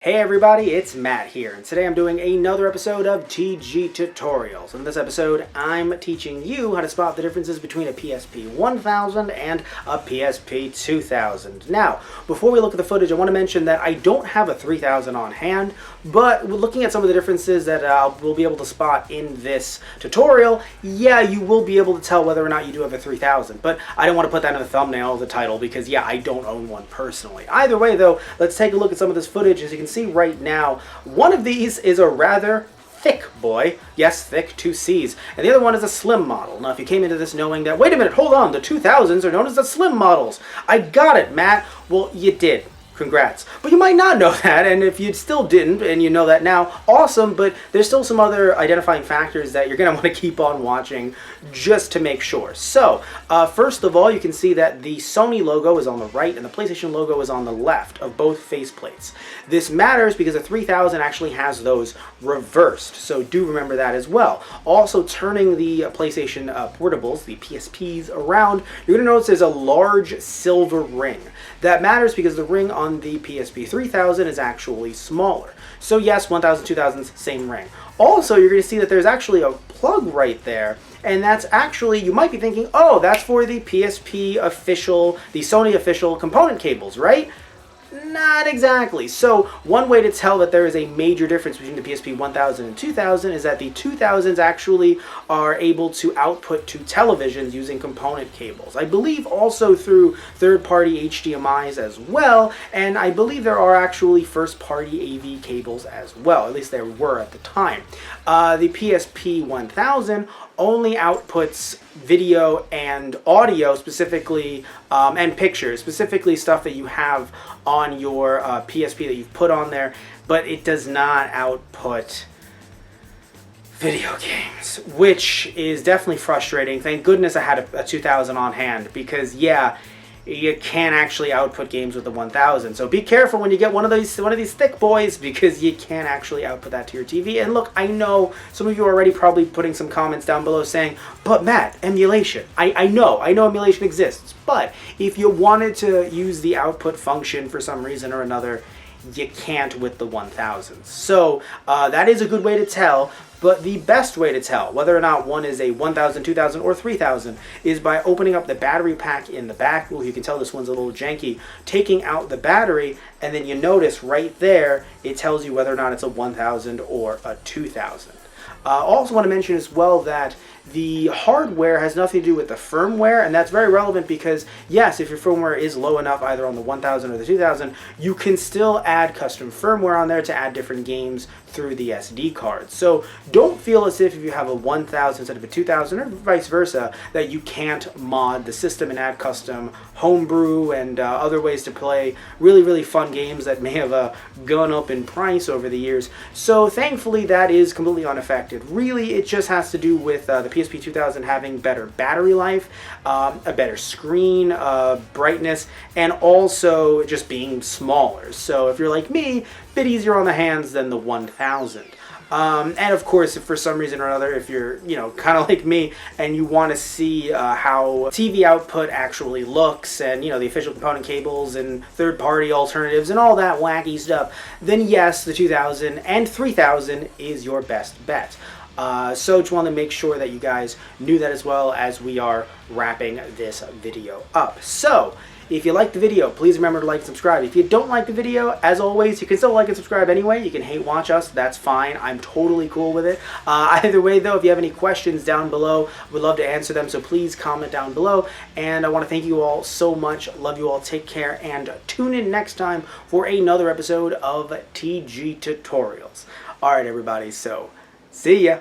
Hey everybody, it's Matt here, and today I'm doing another episode of TG Tutorials. In this episode, I'm teaching you how to spot the differences between a PSP 1000 and a PSP 2000. Now, before we look at the footage, I want to mention that I don't have a 3000 on hand, but looking at some of the differences that we'll be able to spot in this tutorial, yeah, you will be able to tell whether or not you do have a 3000, but I don't want to put that in the thumbnail of the title because, yeah, I don't own one personally. Either way, though, let's take a look at some of this footage. As you can see right now, one of these is a rather thick boy. Yes, thick, 2 C's. And the other one is a slim model. Now, if you came into this knowing that, wait a minute, hold on, the 2000s are known as the slim models. I got it, Matt. Well, you did. Congrats. But you might not know that, and if you still didn't, and you know that now, awesome, but there's still some other identifying factors that you're going to want to keep on watching just to make sure. So, first of all, you can see that the Sony logo is on the right and the PlayStation logo is on the left of both faceplates. This matters because the 3000 actually has those reversed, so do remember that as well. Also, turning the PlayStation portables, the PSPs, around, you're going to notice there's a large silver ring. That matters because the ring on the PSP 3000 is actually smaller. So yes, 1000, 2000s, same ring. Also, you're going to see that there's actually a plug right there, and that's actually, you might be thinking, oh, that's for the PSP official, the Sony official component cables, right? Not exactly. So one way to tell that there is a major difference between the PSP 1000 and 2000 is that the 2000s actually are able to output to televisions using component cables. I believe also through third-party HDMIs as well, and I believe there are actually first-party AV cables as well. At least there were at the time. The PSP 1000 only outputs video and audio, specifically, and pictures, specifically stuff that you have on your PSP that you've put on there, but it does not output video games, which is definitely frustrating. Thank goodness I had a 2000 on hand, because yeah, you can't actually output games with the 1000. So be careful when you get one of these thick boys, because you can't actually output that to your TV. And look, I know some of you are already probably putting some comments down below saying, but Matt, emulation. I know emulation exists, but if you wanted to use the output function for some reason or another, you can't with the 1000s. So that is a good way to tell. But the best way to tell whether or not one is a 1000, 2000, or 3000 is by opening up the battery pack in the back. Well, you can tell this one's a little janky. Taking out the battery, and then you notice right there, it tells you whether or not it's a 1000 or a 2000. Also want to mention as well that the hardware has nothing to do with the firmware, and that's very relevant because, yes, if your firmware is low enough either on the 1000 or the 2000, you can still add custom firmware on there to add different games through the SD card. So don't feel as if you have a 1000 instead of a 2000 or vice versa that you can't mod the system and add custom homebrew and other ways to play really fun games that may have gone up in price over the years. So thankfully that is completely unaffected. Really, it just has to do with the PSP 2000 having better battery life, a better screen, brightness, and also just being smaller. So if you're like me, a bit easier on the hands than the 1000. And of course, if for some reason or another, if you're, kind of like me and you want to see how TV output actually looks and, the official component cables and third-party alternatives and all that wacky stuff, then yes, the 2000 and 3000 is your best bet. So just want to make sure that you guys knew that as well as we are wrapping this video up. So, if you like the video, please remember to like and subscribe. If you don't like the video, as always, you can still like and subscribe anyway. You can hate watch us. That's fine. I'm totally cool with it. Either way, though, if you have any questions down below, we'd love to answer them. So please comment down below. And I want to thank you all so much. Love you all. Take care. And tune in next time for another episode of TG Tutorials. All right, everybody. So, see ya.